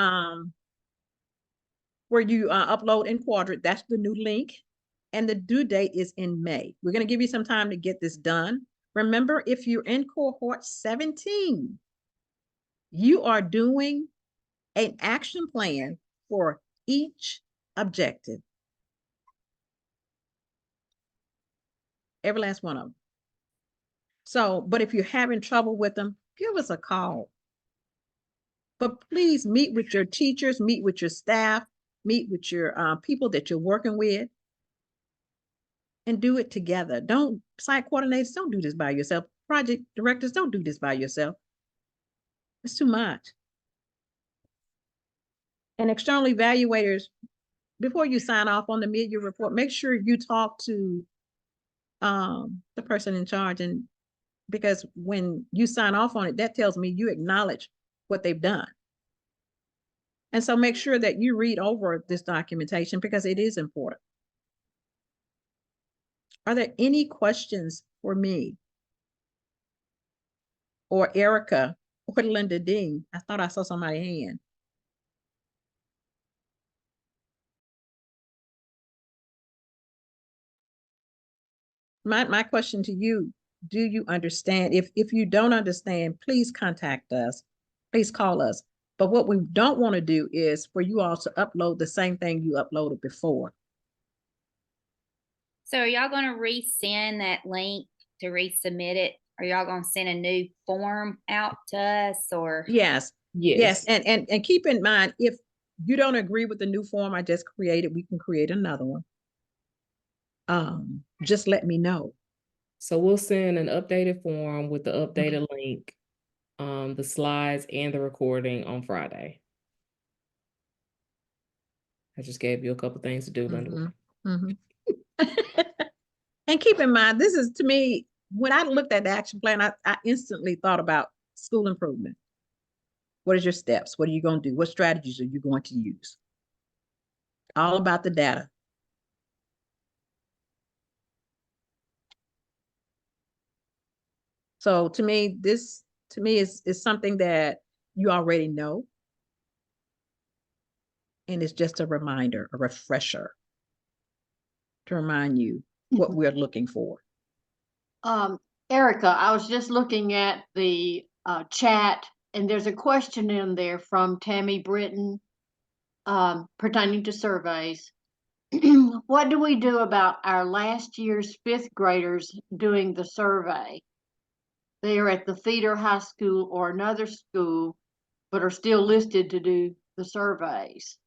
where you upload in Quadrant. That's the new link. And the due date is in May. We're going to give you some time to get this done. Remember, if you're in cohort 17, you are doing an action plan for each objective. Every last one of them. So, but if you're having trouble with them, give us a call. But please meet with your teachers, meet with your staff, meet with your people that you're working with, and do it together. Don't, site coordinators, don't do this by yourself. Project directors, don't do this by yourself. It's too much. And external evaluators, before you sign off on the mid-year report, make sure you talk to the person in charge, and because when you sign off on it, that tells me you acknowledge what they've done. And so make sure that you read over this documentation because it is important. Are there any questions for me or Erica or Linda Dean? I thought I saw somebody's hand. My question to you, do you understand? If you don't understand, please contact us. Please call us. But what we don't want to do is for you all to upload the same thing you uploaded before. So are y'all gonna resend that link to resubmit it? Are y'all gonna send a new form out to us or? Yes. Yes. And keep in mind, if you don't agree with the new form I just created, we can create another one. Just let me know. So we'll send an updated form with the updated link, the slides and the recording on Friday. I just gave you a couple things to do, Linda. And keep in mind, this is, to me, when I looked at the action plan, I instantly thought about school improvement. What is your steps? What are you going to do? What strategies are you going to use? All about the data. So to me, this is something that you already know. And it's just a reminder, a refresher to remind you what we're looking for. Erica, I was just looking at the chat, and there's a question in there from Tammy Britton pertaining to surveys. What do we do about our last year's fifth graders doing the survey? They are at the feeder high school or another school, but are still listed to do the surveys.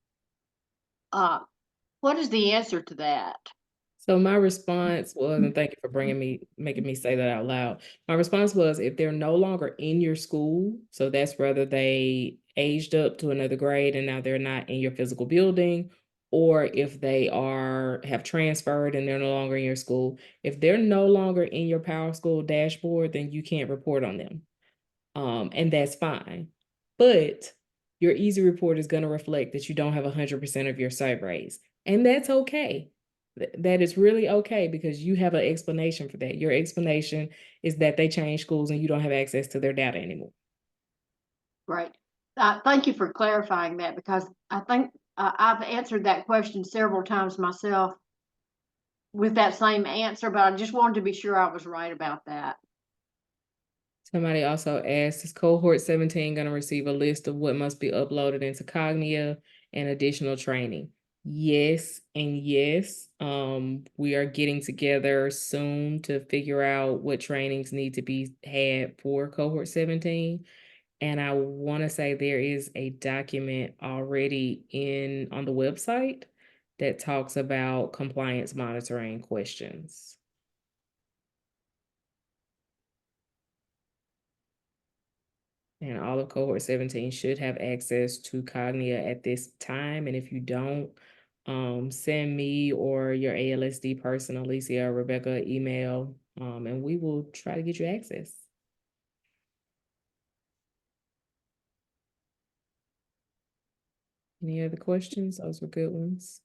What is the answer to that? So my response was, and thank you for making me say that out loud. My response was, if they're no longer in your school, so that's whether they aged up to another grade and now they're not in your physical building, or if they have transferred and they're no longer in your school. If they're no longer in your PowerSchool dashboard, then you can't report on them. And that's fine. But your easy report is going to reflect that you don't have 100% of your site raised. And that's okay. That is really okay because you have an explanation for that. Your explanation is that they changed schools and you don't have access to their data anymore. Right. Thank you for clarifying that, because I think I've answered that question several times myself with that same answer, but I just wanted to be sure I was right about that. Somebody also asked, is cohort 17 going to receive a list of what must be uploaded into Cognia and additional training? Yes and yes. We are getting together soon to figure out what trainings need to be had for cohort 17. And I want to say there is a document already on the website that talks about compliance monitoring questions. And all of cohort 17 should have access to Cognia at this time. And if you don't, send me or your ALSD person, Alicia or Rebecca, email, and we will try to get you access. Any other questions? Those were good ones.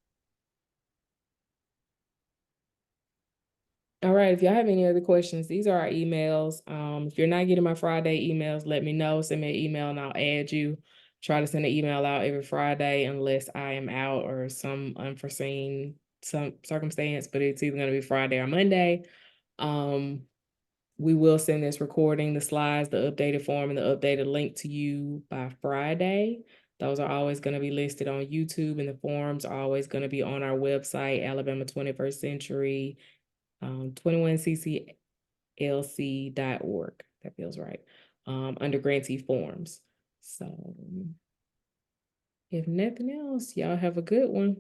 All right, if y'all have any other questions, these are our emails. If you're not getting my Friday emails, let me know. Send me an email and I'll add you. Try to send an email out every Friday unless I am out or some unforeseen circumstance, but it's either going to be Friday or Monday. We will send this recording, the slides, the updated form, and the updated link to you by Friday. Those are always going to be listed on YouTube, and the forms are always going to be on our website, Alabama 21st Century 21cclc.org. That feels right. Under grantee forms. So if nothing else, y'all have a good one.